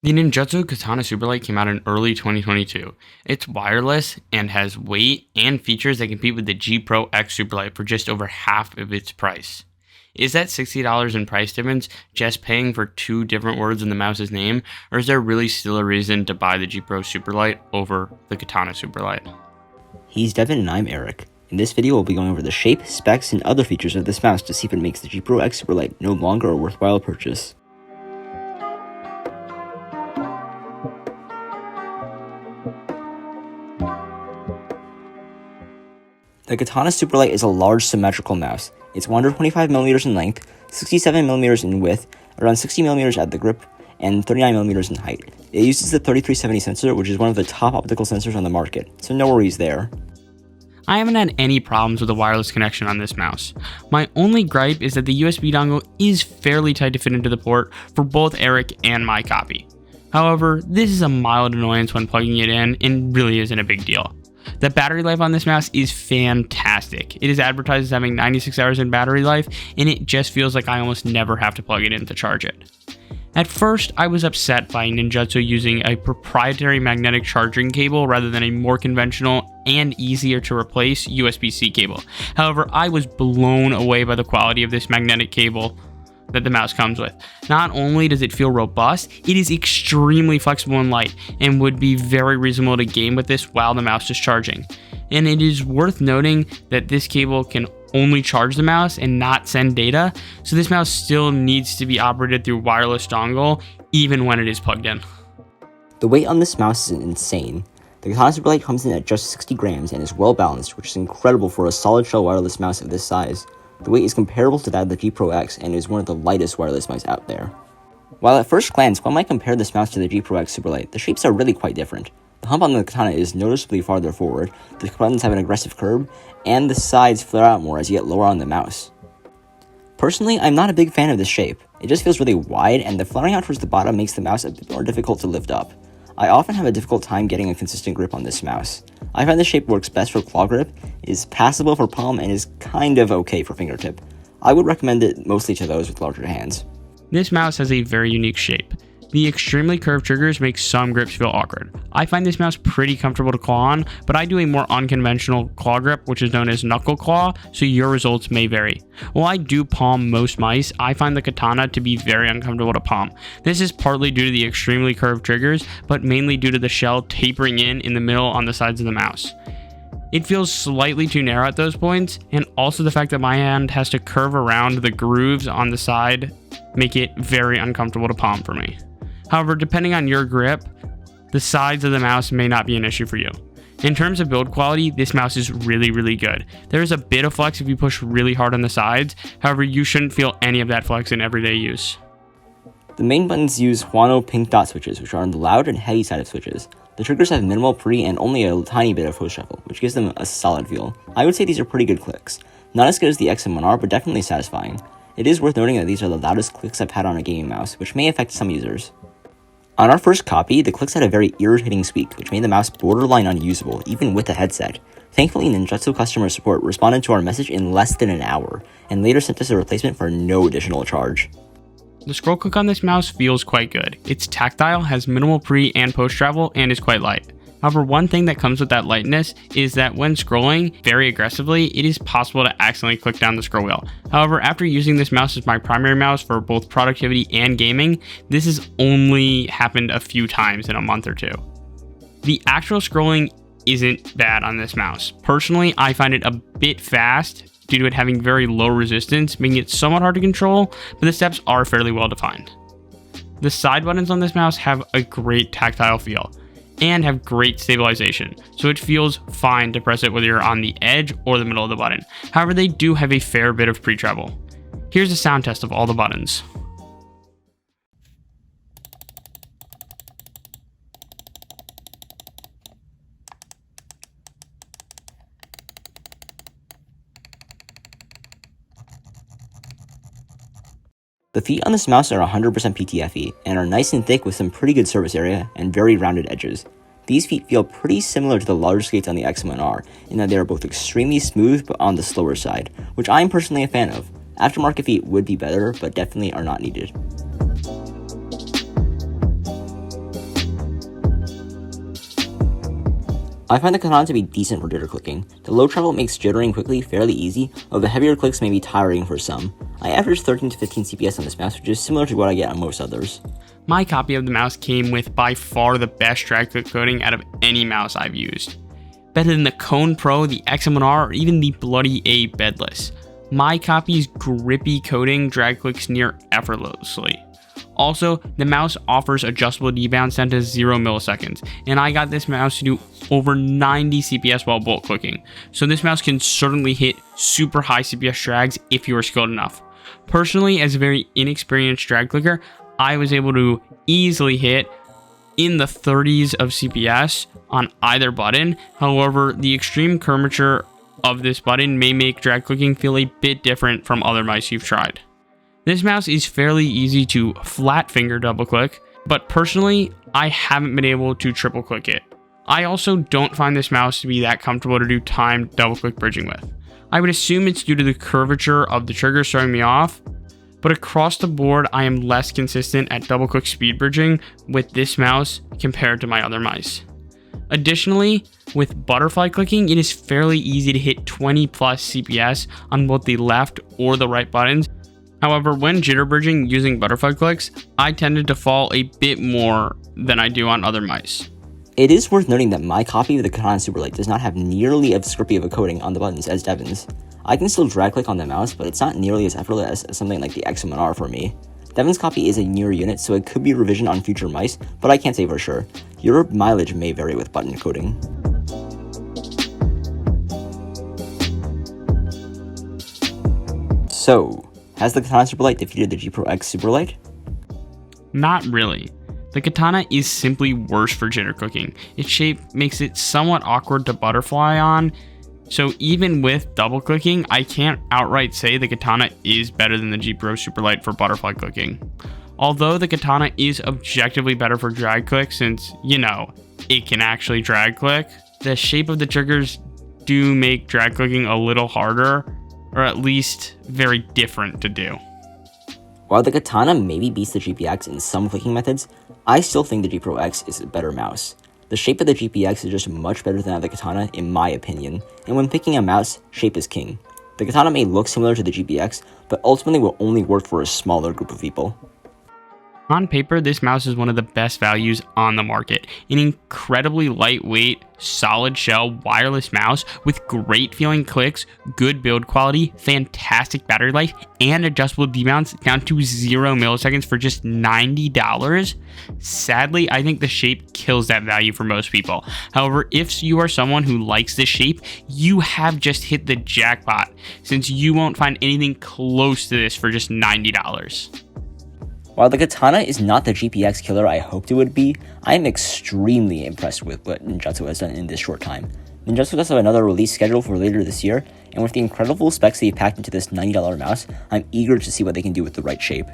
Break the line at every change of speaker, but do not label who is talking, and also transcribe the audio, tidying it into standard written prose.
The Ninjutso Katana Superlight came out in early 2022. It's wireless and has weight and features that compete with the G Pro X Superlight for just over half of its price. Is that $60 in price difference just paying for two different words in the mouse's name, or is there really still a reason to buy the G Pro Superlight over the Katana Superlight?
He's Devin and I'm Eric. In this video, we'll be going over the shape, specs, and other features of this mouse to see if it makes the G Pro X Superlight no longer a worthwhile purchase. The Katana Superlight is a large symmetrical mouse. It's 125mm in length, 67mm in width, around 60mm at the grip, and 39mm in height. It uses the 3370 sensor, which is one of the top optical sensors on the market, so no worries there.
I haven't had any problems with the wireless connection on this mouse. My only gripe is that the USB dongle is fairly tight to fit into the port for both Eric and my copy. However, this is a mild annoyance when plugging it in and really isn't a big deal. The battery life on this mouse is fantastic. It is advertised as having 96 hours in battery life, and it just feels like I almost never have to plug it in to charge it. At first, I was upset by Ninjutso using a proprietary magnetic charging cable rather than a more conventional and easier to replace USB-C cable. However, I was blown away by the quality of this magnetic cable that the mouse comes with. Not only does it feel robust, it is extremely flexible and light, and would be very reasonable to game with this while the mouse is charging. And it is worth noting that this cable can only charge the mouse and not send data, so this mouse still needs to be operated through wireless dongle even when it is plugged in.
The weight on this mouse is insane. The Katana Superlight comes in at just 60 grams and is well balanced, which is incredible for a solid shell wireless mouse of this size. The weight is comparable to that of the G Pro X and is one of the lightest wireless mice out there. While at first glance one might compare this mouse to the G Pro X Superlight, the shapes are really quite different. The hump on the Katana is noticeably farther forward, the buttons have an aggressive curve, and the sides flare out more as you get lower on the mouse. Personally, I'm not a big fan of this shape. It just feels really wide, and the flaring out towards the bottom makes the mouse a bit more difficult to lift up. I often have a difficult time getting a consistent grip on this mouse. I find this shape works best for claw grip, is passable for palm, and is kind of okay for fingertip. I would recommend it mostly to those with larger hands.
This mouse has a very unique shape. The extremely curved triggers make some grips feel awkward. I find this mouse pretty comfortable to claw on, but I do a more unconventional claw grip, which is known as knuckle claw, so your results may vary. While I do palm most mice, I find the Katana to be very uncomfortable to palm. This is partly due to the extremely curved triggers, but mainly due to the shell tapering in the middle on the sides of the mouse. It feels slightly too narrow at those points, and also the fact that my hand has to curve around the grooves on the side make it very uncomfortable to palm for me. However, depending on your grip, the sides of the mouse may not be an issue for you. In terms of build quality, this mouse is really good. There is a bit of flex if you push really hard on the sides, however you shouldn't feel any of that flex in everyday use.
The main buttons use Huano pink dot switches, which are on the loud and heavy side of switches. The triggers have minimal pre and only a tiny bit of post shuffle, which gives them a solid feel. I would say these are pretty good clicks. Not as good as the XM1R, but definitely satisfying. It is worth noting that these are the loudest clicks I've had on a gaming mouse, which may affect some users. On our first copy, the clicks had a very irritating squeak, which made the mouse borderline unusable, even with the headset. Thankfully, Ninjutso customer support responded to our message in less than an hour, and later sent us a replacement for no additional charge.
The scroll click on this mouse feels quite good. It's tactile, has minimal pre and post travel, and is quite light. However, one thing that comes with that lightness is that when scrolling very aggressively, it is possible to accidentally click down the scroll wheel. However, after using this mouse as my primary mouse for both productivity and gaming, this has only happened a few times in a month or two. The actual scrolling isn't bad on this mouse. Personally, I find it a bit fast due to it having very low resistance, making it somewhat hard to control, but the steps are fairly well defined. The side buttons on this mouse have a great tactile feel and have great stabilization, so it feels fine to press it whether you're on the edge or the middle of the button. However, they do have a fair bit of pre-travel. Here's a sound test of all the buttons.
The feet on this mouse are 100% PTFE, and are nice and thick with some pretty good surface area and very rounded edges. These feet feel pretty similar to the larger skates on the XM1R, in that they are both extremely smooth but on the slower side, which I'm personally a fan of. Aftermarket feet would be better, but definitely are not needed. I find the katana to be decent for jitter clicking. The low travel makes jittering quickly fairly easy, though the heavier clicks may be tiring for some. I average 13 to 15 CPS on this mouse, which is similar to what I get on most others.
My copy of the mouse came with by far the best drag click coating out of any mouse I've used. Better than the Cone Pro, the XM1R, or even the Bloody A Bedless. My copy's grippy coating drag clicks near effortlessly. Also, the mouse offers adjustable debounce down to 0 milliseconds, and I got this mouse to do over 90 CPS while bolt clicking, so this mouse can certainly hit super high CPS drags if you are skilled enough. Personally, as a very inexperienced drag clicker, I was able to easily hit in the 30s of CPS on either button. However, the extreme curvature of this button may make drag clicking feel a bit different from other mice you've tried. This mouse is fairly easy to flat finger double click, but personally, I haven't been able to triple click it. I also don't find this mouse to be that comfortable to do timed double click bridging with. I would assume it's due to the curvature of the trigger throwing me off, but across the board, I am less consistent at double click speed bridging with this mouse compared to my other mice. Additionally, with butterfly clicking, it is fairly easy to hit 20 plus CPS on both the left or the right buttons. However, when jitter bridging using butterfly clicks, I tended to fall a bit more than I do on other mice.
It is worth noting that my copy of the Katana Superlight does not have nearly as grippy of a coating on the buttons as Devon's. I can still drag click on the mouse, but it's not nearly as effortless as something like the XM1R for me. Devon's copy is a newer unit, so it could be a revision on future mice, but I can't say for sure. Your mileage may vary with button coating. So, has the Katana Superlight defeated the G Pro X Superlight?
Not really. The katana is simply worse for jitter clicking. Its shape makes it somewhat awkward to butterfly on, so even with double clicking, I can't outright say the katana is better than the G Pro Superlight for butterfly clicking. Although the katana is objectively better for drag click since, it can actually drag click, the shape of the triggers do make drag clicking a little harder, or at least very different to do.
While the Katana maybe beats the GPX in some clicking methods, I still think the G Pro X is a better mouse. The shape of the GPX is just much better than that of the Katana in my opinion, and when picking a mouse, shape is king. The Katana may look similar to the GPX, but ultimately will only work for a smaller group of people.
On paper, this mouse is one of the best values on the market. An incredibly lightweight, solid shell wireless mouse with great feeling clicks, good build quality, fantastic battery life, and adjustable debounce down to 0 milliseconds for just $90. Sadly, I think the shape kills that value for most people. However, if you are someone who likes this shape, you have just hit the jackpot, since you won't find anything close to this for just $90.
While the Katana is not the GPX killer I hoped it would be, I am extremely impressed with what Ninjutso has done in this short time. Ninjutso does have another release scheduled for later this year, and with the incredible specs they packed into this $90 mouse, I'm eager to see what they can do with the right shape.